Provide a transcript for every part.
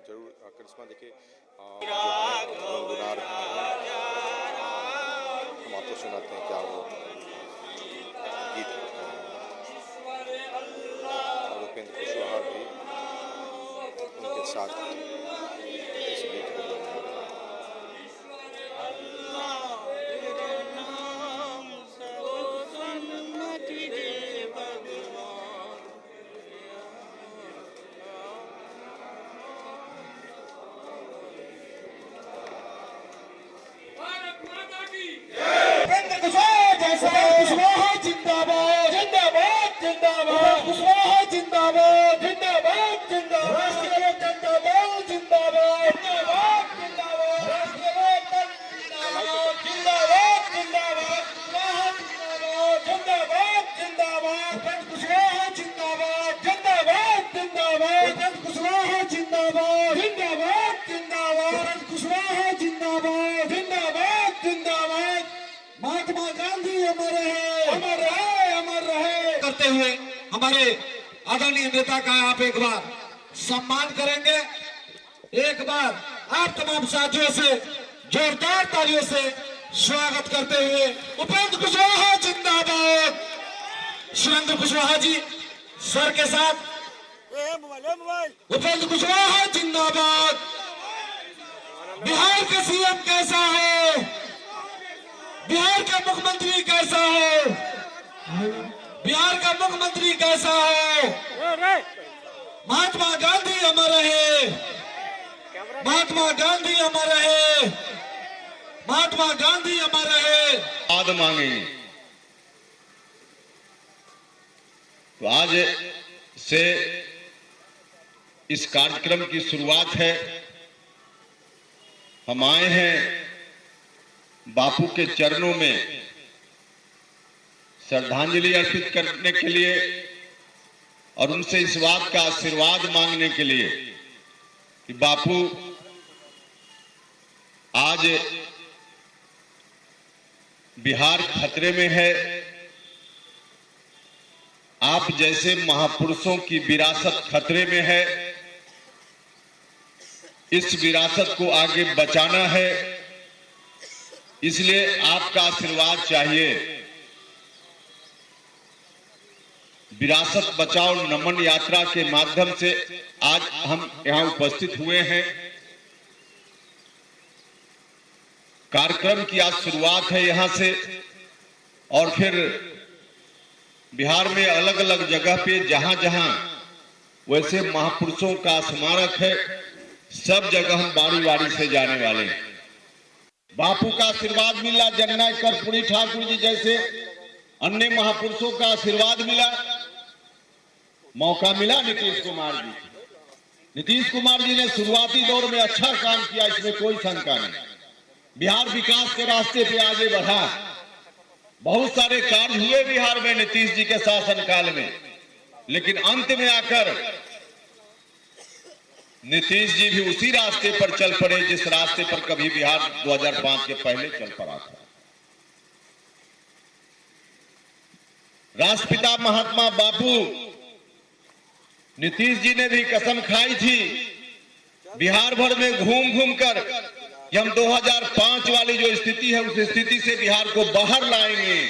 जरूर करिश्मा देखिए गुनगुना रहे हैं। हम आपको सुनाते हैं क्या वो गीत और उपेंद्र कुशवाहा भी उनके साथ इस गीत को गुनगुना रहे हैं। महात्मा गांधी अमर रहे, अमर रहे, अमर रहे करते हुए हमारे आदरणीय नेता का आप एक बार सम्मान करेंगे। एक बार आप तमाम साथियों से जोरदार तालियों से स्वागत करते हुए उपेंद्र कुशवाहा जिंदाबाद। सुरेंद्र कुशवाहा जी सर के साथ उपेंद्र कुशवाहा जिंदाबाद। बिहार का सीएम कैसा है, बिहार का मुख्यमंत्री कैसा है, बिहार का मुख्यमंत्री कैसा है। महात्मा गांधी अमर रहे, महात्मा गांधी अमर रहे, महात्मा गांधी अमर रहे। बाद मांगेंगे तो आज से इस कार्यक्रम की शुरुआत है। हम आए हैं बापू के चरणों में श्रद्धांजलि अर्पित करने के लिए और उनसे इस बात का आशीर्वाद मांगने के लिए कि बापू आज बिहार खतरे में है। आप जैसे महापुरुषों की विरासत खतरे में है। इस विरासत को आगे बचाना है, इसलिए आपका आशीर्वाद चाहिए। विरासत बचाओ नमन यात्रा के माध्यम से आज हम यहां उपस्थित हुए हैं। कार्यक्रम की आज शुरुआत है यहां से और फिर बिहार में अलग अलग जगह पे जहां जहां वैसे महापुरुषों का स्मारक है, सब जगह हम बारी बारी से जाने वाले हैं। बापू का आशीर्वाद मिला, जननायक कर्पूरी ठाकुर जी जैसे अन्य महापुरुषों का आशीर्वाद मिला। मौका मिला नीतीश कुमार जी, नीतीश कुमार जी ने शुरुआती दौर में अच्छा काम किया, इसमें कोई शंका नहीं। बिहार विकास के रास्ते पे आगे बढ़ा, बहुत सारे कार्य हुए बिहार में नीतीश जी के शासनकाल में, लेकिन अंत में आकर नीतीश जी भी उसी रास्ते पर चल पड़े जिस रास्ते पर कभी बिहार 2005 के पहले चल पड़ा था। राष्ट्रपिता महात्मा बापू नीतीश जी ने भी कसम खाई थी बिहार भर में घूम घूम कर कि हम 2005 वाली जो स्थिति है उस स्थिति से बिहार को बाहर लाएंगे।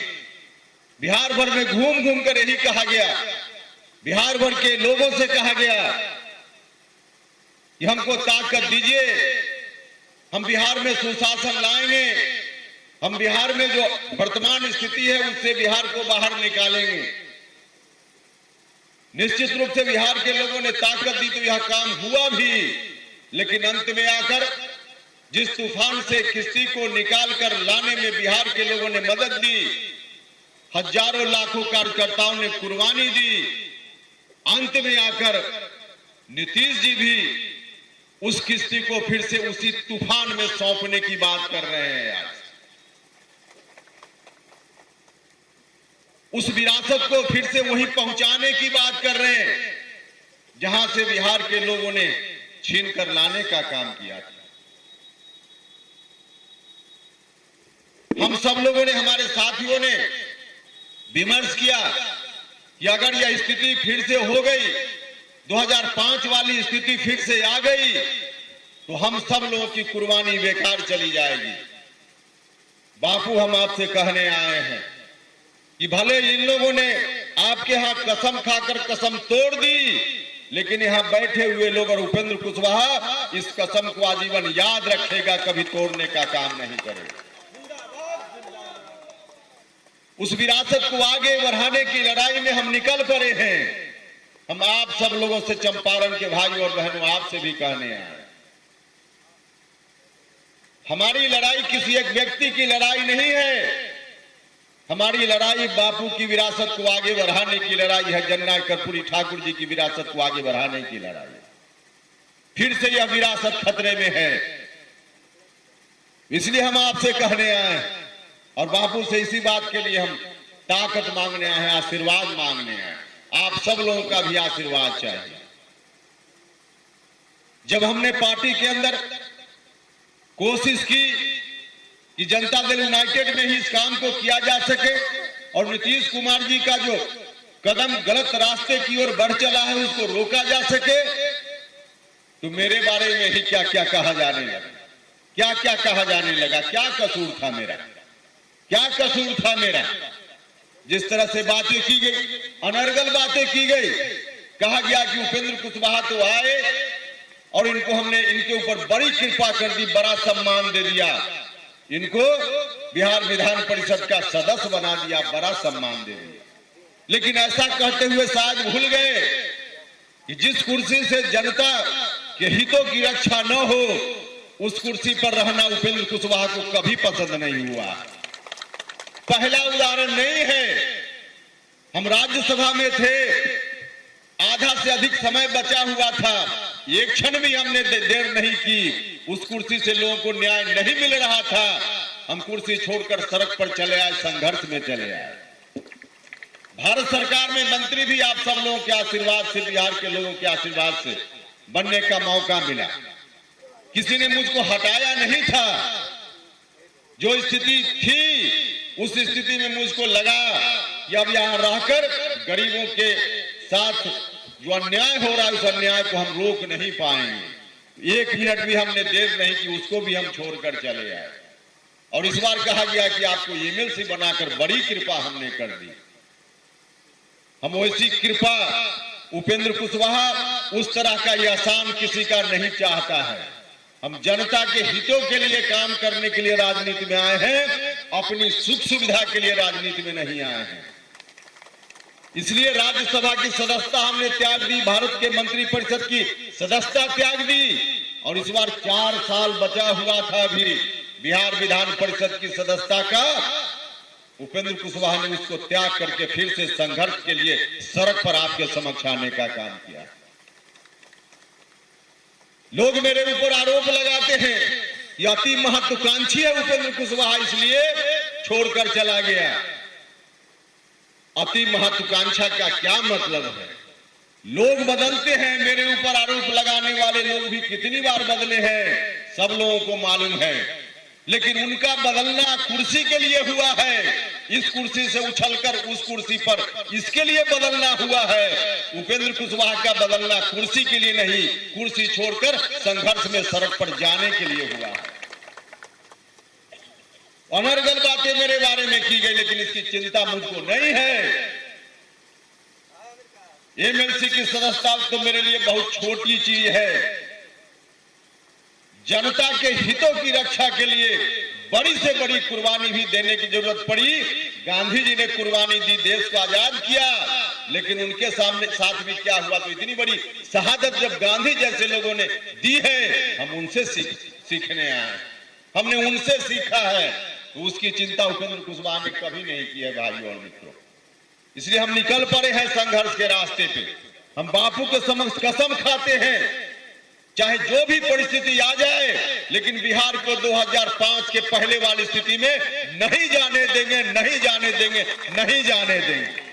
बिहार भर में घूम घूम कर यही कहा गया, बिहार भर के लोगों से कहा गया कि हमको ताकत दीजिए, हम बिहार में सुशासन लाएंगे, हम बिहार में जो वर्तमान स्थिति है उससे बिहार को बाहर निकालेंगे। निश्चित रूप से बिहार के लोगों ने ताकत दी तो यह काम हुआ भी, लेकिन अंत में आकर जिस तूफान से किश्ती को निकाल कर लाने में बिहार के लोगों ने मदद दी, हजारों लाखों कार्यकर्ताओं ने कुर्बानी दी, अंत में आकर नीतीश जी भी उस किश्ती को फिर से उसी तूफान में सौंपने की बात कर रहे हैं। आज उस विरासत को फिर से वहीं पहुंचाने की बात कर रहे हैं जहां से बिहार के लोगों ने छीन कर लाने का काम किया था। हम सब लोगों ने, हमारे साथियों ने विमर्श किया कि अगर यह स्थिति फिर से हो गई 2005 वाली स्थिति फिर से आ गई तो हम सब लोगों की कुर्बानी बेकार चली जाएगी। बापू, हम आपसे कहने आए हैं कि भले इन लोगों ने आपके यहां कसम खाकर कसम तोड़ दी, लेकिन यहां बैठे हुए लोग और उपेंद्र कुशवाहा इस कसम को आजीवन याद रखेगा, कभी तोड़ने का काम नहीं करेगा। उस विरासत को आगे बढ़ाने की लड़ाई में हम निकल पड़े हैं। हम आप सब लोगों से, चंपारण के भाई और बहनों, आपसे भी कहने आए, हमारी लड़ाई किसी एक व्यक्ति की लड़ाई नहीं है। हमारी लड़ाई बापू की विरासत को आगे बढ़ाने की लड़ाई है, जननायक कर्पूरी ठाकुर जी की विरासत को आगे बढ़ाने की लड़ाई। फिर से यह विरासत खतरे में है, इसलिए हम आपसे कहने आए और बापू से इसी बात के लिए हम ताकत मांगने आए हैं, आशीर्वाद मांगने आए। आप सब लोगों का भी आशीर्वाद चाहिए। जब हमने पार्टी के अंदर कोशिश की कि जनता दल यूनाइटेड में ही इस काम को किया जा सके और नीतीश कुमार जी का जो कदम गलत रास्ते की ओर बढ़ चला है उसको रोका जा सके, तो मेरे बारे में ही क्या क्या कहा जाने लगा, क्या क्या कहा जाने लगा। क्या कसूर था मेरा, क्या कसूर था मेरा? जिस तरह से बातें की गई, अनर्गल बातें की गई, कहा गया कि उपेंद्र कुशवाहा तो आए और इनको हमने इनके ऊपर बड़ी कृपा कर दी, बड़ा सम्मान दे दिया, इनको बिहार विधान परिषद का सदस्य बना दिया, बड़ा सम्मान दे दिया। लेकिन ऐसा कहते हुए शायद भूल गए कि जिस कुर्सी से जनता के हितों की रक्षा न हो, उस कुर्सी पर रहना उपेंद्र कुशवाहा को कभी पसंद नहीं हुआ। पहला उदाहरण नहीं है, हम राज्यसभा में थे, आधा से अधिक समय बचा हुआ था, एक क्षण भी हमने देर नहीं की। उस कुर्सी से लोगों को न्याय नहीं मिल रहा था, हम कुर्सी छोड़कर सड़क पर चले आए, संघर्ष में चले आए। भारत सरकार में मंत्री भी आप सब लोगों के आशीर्वाद से, बिहार के लोगों के आशीर्वाद से बनने का मौका मिला। किसी ने मुझको हटाया नहीं था। जो स्थिति थी उस स्थिति में मुझको लगा कि अब यहां रहकर गरीबों के साथ जो अन्याय हो रहा है उस अन्याय को हम रोक नहीं पाएंगे। एक मिनट भी हमने देर नहीं की, उसको भी हम छोड़कर चले आए। और इस बार कहा गया कि आपको एमएलसी बनाकर बड़ी कृपा हमने कर दी। हम वैसी कृपा उपेंद्र कुशवाहा उस तरह का ये आसान किसी का नहीं चाहता है। हम जनता के हितों के लिए काम करने के लिए राजनीति में आए हैं, अपनी सुख सुविधा के लिए राजनीति में नहीं आए हैं। इसलिए राज्यसभा की सदस्यता हमने त्याग दी, भारत के मंत्रिपरिषद की सदस्यता त्याग दी, और इस बार 4 साल बचा हुआ था अभी बिहार विधान परिषद की सदस्यता का। उपेंद्र कुशवाहा ने उसको त्याग करके फिर से संघर्ष के लिए सड़क पर आपके समक्ष आने का काम किया। लोग मेरे ऊपर आरोप लगाते हैं कि अति महत्वाकांक्षी है उपेंद्र कुशवाहा, इसलिए छोड़कर चला गया। अति महत्वाकांक्षा का क्या मतलब है? लोग बदलते हैं, मेरे ऊपर आरोप लगाने वाले लोग भी कितनी बार बदले हैं सब लोगों को मालूम है, लेकिन उनका बदलना कुर्सी के लिए हुआ है। इस कुर्सी से उछलकर उस कुर्सी पर इसके लिए बदलना हुआ है। उपेंद्र कुशवाहा का बदलना कुर्सी के लिए नहीं, कुर्सी छोड़कर संघर्ष में सड़क पर जाने के लिए हुआ है। अनर्गल बातें मेरे बारे में की गई, लेकिन इसकी चिंता मुझको नहीं है। एमएलसी की सदस्यता तो मेरे लिए बहुत छोटी चीज है। जनता के हितों की रक्षा के लिए बड़ी से बड़ी कुर्बानी भी देने की जरूरत पड़ी। गांधी जी ने कुर्बानी दी, देश को आजाद किया, लेकिन उनके सामने साथ भी क्या हुआ? तो इतनी बड़ी शहादत जब गांधी जैसे लोगों ने दी है, हम उनसे सीखने आए, हमने उनसे सीखा है। तो उसकी चिंता उपेंद्र कुशवाहा ने कभी नहीं की है भाइयों और मित्रों। इसलिए हम निकल पड़े हैं संघर्ष के रास्ते पे। हम बापू के समक्ष कसम खाते हैं, चाहे जो भी परिस्थिति आ जाए, लेकिन बिहार को 2005 के पहले वाली स्थिति में नहीं जाने देंगे, नहीं जाने देंगे, नहीं जाने देंगे।